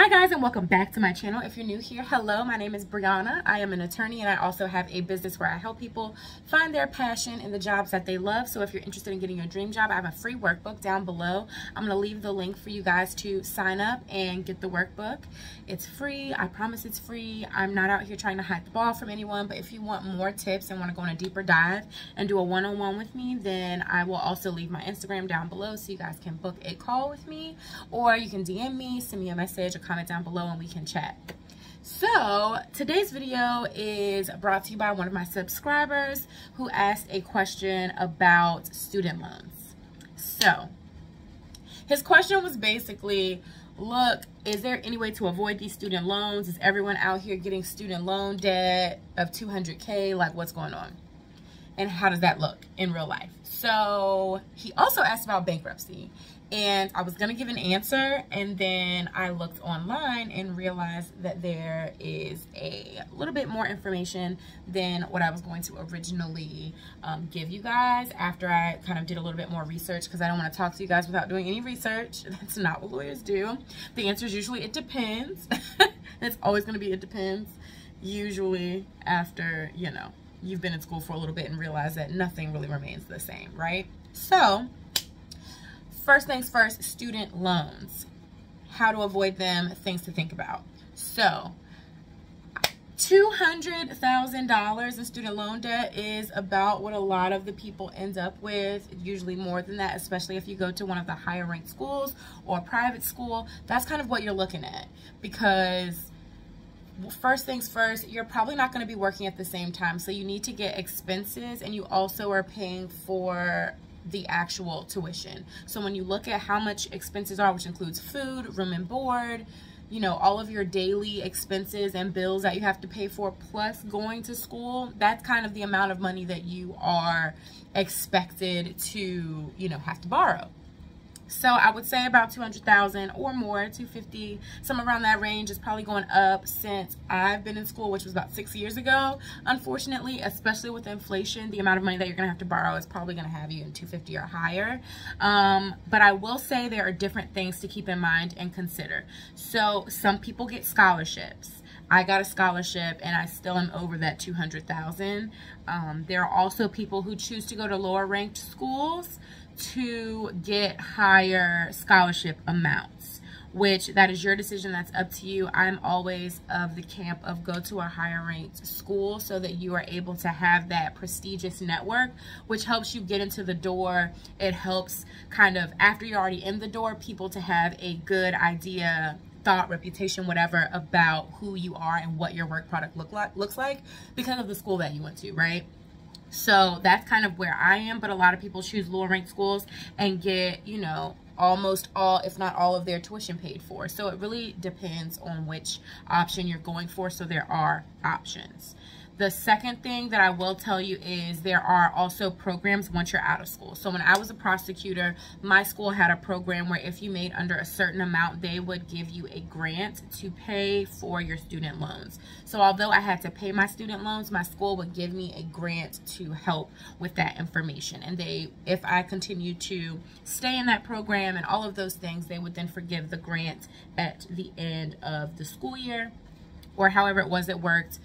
Hi guys, and welcome back to my channel. If you're new here, hello, my name is Brianna. I am an attorney and I also have a business where I help people find their passion in the jobs that they love. So if you're interested in getting your dream job, I have a free workbook down below. I'm going to leave the link for you guys to sign up and get the workbook. It's free. I promise it's free. I'm not out here trying to hide the ball from anyone, but if you want more tips and want to go on a deeper dive and do a one-on-one with me, then I will also leave my Instagram down below so you guys can book a call with me, or you can DM me, send me a message, comment down below, and we can chat. So today's video is brought to you by one of my subscribers who asked a question about student loans. So his question was basically, look, is there any way to avoid these student loans? Is everyone out here getting student loan debt of 200K? Like, what's going on? And how does that look in real life? So he also asked about bankruptcy, and I was gonna give an answer, and then I looked online and realized that there is a little bit more information than what I was going to originally give you guys after I kind of did a little bit more research, because I don't want to talk to you guys without doing any research. That's not what lawyers do. The answer is usually it depends. It's always gonna be it depends, usually after, you know, you've been in school for a little bit and realize that nothing really remains the same, right? So first things first, student loans, how to avoid them, things to think about. So $200,000 in student loan debt is about what a lot of the people end up with, usually more than that, especially if you go to one of the higher ranked schools or private school. That's kind of what you're looking at, because first things first, you're probably not going to be working at the same time, so you need to get expenses, and you also are paying for the actual tuition. So when you look at how much expenses are, which includes food, room and board, you know, all of your daily expenses and bills that you have to pay for, plus going to school, that's kind of the amount of money that you are expected to, you know, have to borrow. So I would say about 200,000 or more, 250, somewhere around that range is probably going up since I've been in school, which was about 6 years ago. Unfortunately, especially with inflation, the amount of money that you're going to have to borrow is probably going to have you in 250 or higher. But I will say there are different things to keep in mind and consider. So some people get scholarships. I got a scholarship and I still am over that 200,000. There are also people who choose to go to lower ranked schools to get higher scholarship amounts, which that is your decision. That's up to you. I'm always of the camp of go to a higher ranked school so that you are able to have that prestigious network, which helps you get into the door. It helps kind of after you're already in the door, people to have a good idea, thought, reputation, whatever, about who you are and what your work product looks like because of the school that you went to, right? So that's kind of where I am, but a lot of people choose lower ranked schools and get, you know, almost all, if not all, of their tuition paid for. So it really depends on which option you're going for. So there are options. The second thing that I will tell you is there are also programs once you're out of school. So when I was a prosecutor, my school had a program where if you made under a certain amount, they would give you a grant to pay for your student loans. So although I had to pay my student loans, my school would give me a grant to help with that information. And they, if I continued to stay in that program and all of those things, they would then forgive the grant at the end of the school year, or however it was it worked.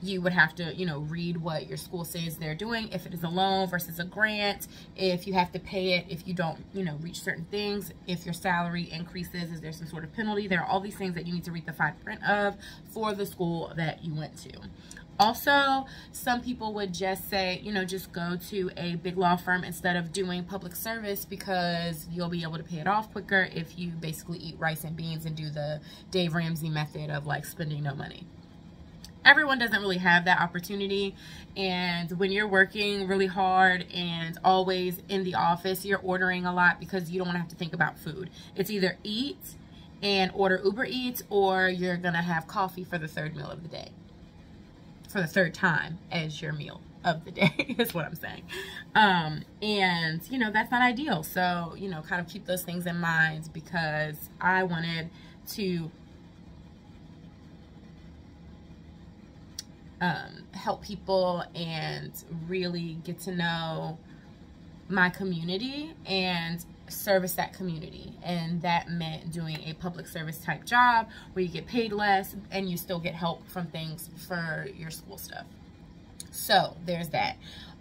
You would have to, you know, read what your school says they're doing, if it is a loan versus a grant, if you have to pay it, if you don't, you know, reach certain things, if your salary increases, is there some sort of penalty? There are all these things that you need to read the fine print of for the school that you went to. Also, some people would just say, you know, just go to a big law firm instead of doing public service, because you'll be able to pay it off quicker if you basically eat rice and beans and do the Dave Ramsey method of like spending no money. Everyone doesn't really have that opportunity, and when you're working really hard and always in the office, you're ordering a lot because you don't want to have to think about food. It's either eat and order Uber Eats, or you're gonna have coffee for the third meal of the day, for the third time as your meal of the day is what I'm saying. And you know, that's not ideal. So, you know, kind of keep those things in mind, because I wanted to help people and really get to know my community and service that community, and that meant doing a public service type job where you get paid less and you still get help from things for your school stuff. So there's that.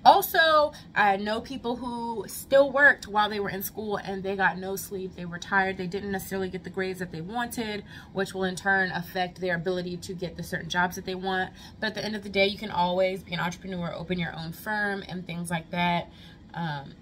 Also, I know people who still worked while they were in school and they got no sleep. They were tired. They didn't necessarily get the grades that they wanted, which will in turn affect their ability to get the certain jobs that they want. But at the end of the day, you can always be an entrepreneur, open your own firm and things like that.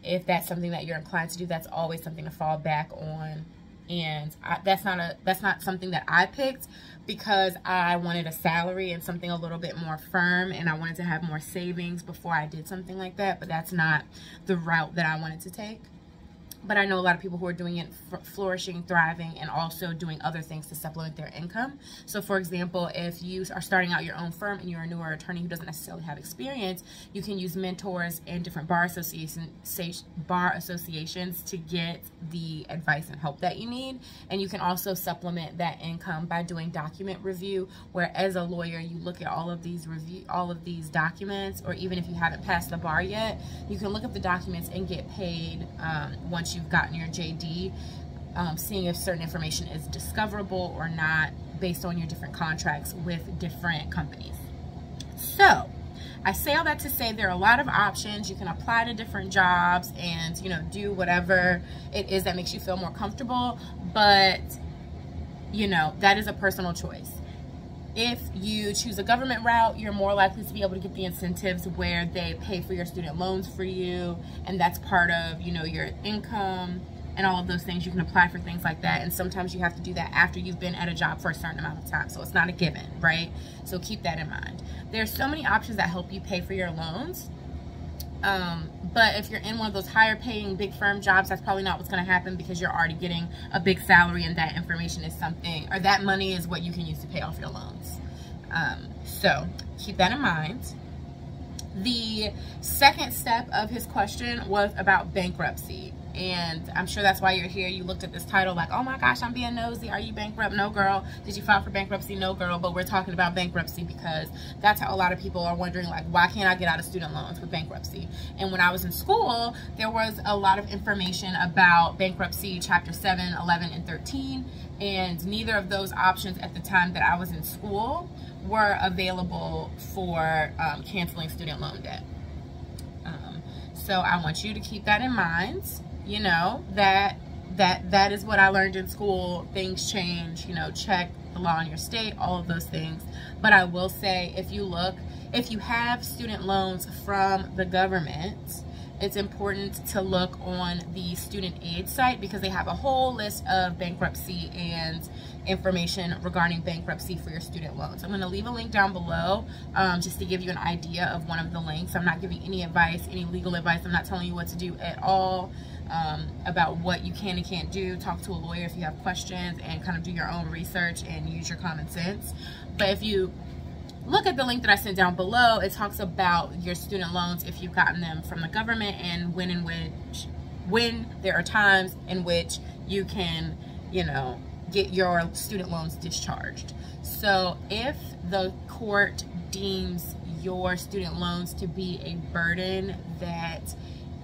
If that's something that you're inclined to do, that's always something to fall back on. And that's not something that I picked, because I wanted a salary and something a little bit more firm, and I wanted to have more savings before I did something like that. But that's not the route that I wanted to take. But I know a lot of people who are doing it, flourishing, thriving, and also doing other things to supplement their income. So for example, if you are starting out your own firm and you're a newer attorney who doesn't necessarily have experience, you can use mentors and different bar associations to get the advice and help that you need. And you can also supplement that income by doing document review, where as a lawyer, you look at all of these documents, or even if you haven't passed the bar yet, you can look up the documents and get paid once you've gotten your JD, seeing if certain information is discoverable or not based on your different contracts with different companies. So I say all that to say there are a lot of options. You can apply to different jobs and, you know, do whatever it is that makes you feel more comfortable, but you know, that is a personal choice. If you choose a government route, you're more likely to be able to get the incentives where they pay for your student loans for you, and that's part of, you know, your income and all of those things. You can apply for things like that, and sometimes you have to do that after you've been at a job for a certain amount of time, so it's not a given, right? So keep that in mind. There's so many options that help you pay for your loans. But if you're in one of those higher paying big firm jobs, that's probably not what's going to happen, because you're already getting a big salary, and that information is something, or that money is what you can use to pay off your loans. So keep that in mind. The second step of his question was about bankruptcy. And I'm sure that's why you're here. You looked at this title like, oh my gosh, I'm being nosy. Are you bankrupt? No, girl. Did you file for bankruptcy? No, girl. But we're talking about bankruptcy because that's how a lot of people are wondering, like, why can't I get out of student loans with bankruptcy? And when I was in school, there was a lot of information about bankruptcy, Chapter 7, 11, and 13. And neither of those options at the time that I was in school were available for canceling student loan debt. So I want you to keep that in mind. You know, that is what I learned in school. Things change, you know, check the law in your state, all of those things. But I will say, if you have student loans from the government, it's important to look on the student aid site, because they have a whole list of bankruptcy and information regarding bankruptcy for your student loans. I'm going to leave a link down below just to give you an idea of one of the links. I'm not giving any advice, any legal advice. I'm not telling you what to do at all about what you can and can't do. Talk to a lawyer if you have questions, and kind of do your own research and use your common sense. But if you look at the link that I sent down below, it talks about your student loans if you've gotten them from the government, and when there are times in which you can, you know, get your student loans discharged. So if the court deems your student loans to be a burden that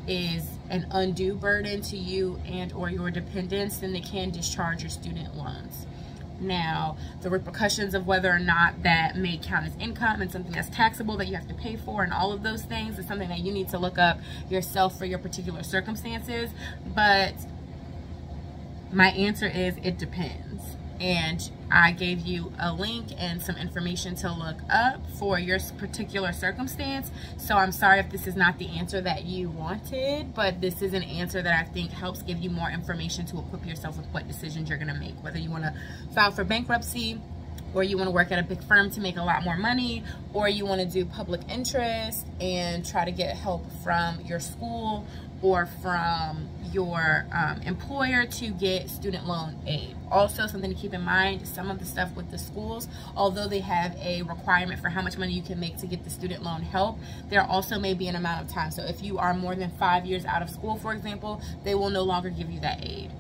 is an undue burden to you and or your dependents, then they can discharge your student loans. Now, the repercussions of whether or not that may count as income and something that's taxable that you have to pay for and all of those things is something that you need to look up yourself for your particular circumstances. But my answer is it depends. And I gave you a link and some information to look up for your particular circumstance. So I'm sorry if this is not the answer that you wanted, but this is an answer that I think helps give you more information to equip yourself with what decisions you're going to make. Whether you want to file for bankruptcy, or you want to work at a big firm to make a lot more money, or you want to do public interest and try to get help from your school or from your employer to get student loan aid. Also, something to keep in mind, some of the stuff with the schools, although they have a requirement for how much money you can make to get the student loan help, there also may be an amount of time. So if you are more than 5 years out of school, for example, they will no longer give you that aid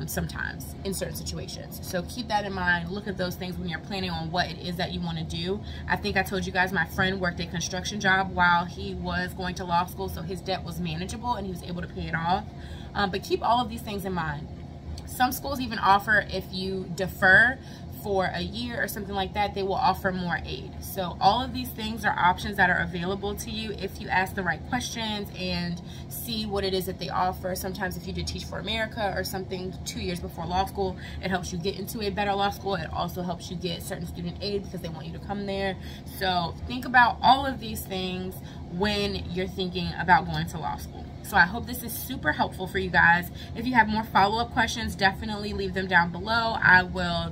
sometimes in certain situations. So keep that in mind. Look at those things when you're planning on what it is that you want to do. I think I told you guys my friend worked a construction job while he was going to law school, so his debt was manageable and he was able to pay it off. But keep all of these things in mind. Some schools even offer, if you defer for a year or something like that, they will offer more aid. So all of these things are options that are available to you if you ask the right questions and see what it is that they offer. Sometimes if you did Teach for America or something 2 years before law school, it helps you get into a better law school. It also helps you get certain student aid because they want you to come there. So think about all of these things when you're thinking about going to law school. So I hope this is super helpful for you guys. If you have more follow-up questions, definitely leave them down below. I will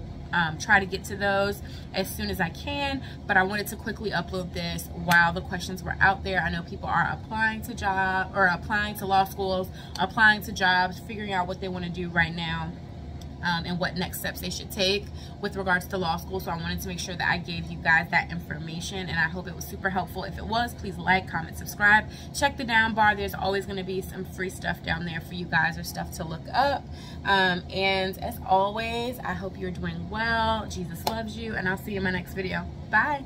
try to get to those as soon as I can, but I wanted to quickly upload this while the questions were out there. I know people are applying to applying to law schools, applying to jobs, figuring out what they want to do right now, and what next steps they should take with regards to law school. So I wanted to make sure that I gave you guys that information, and I hope it was super helpful. If it was, please like, comment, subscribe. Check the down bar. There's always going to be some free stuff down there for you guys, or stuff to look up. And as always, I hope you're doing well. Jesus loves you, and I'll see you in my next video. Bye.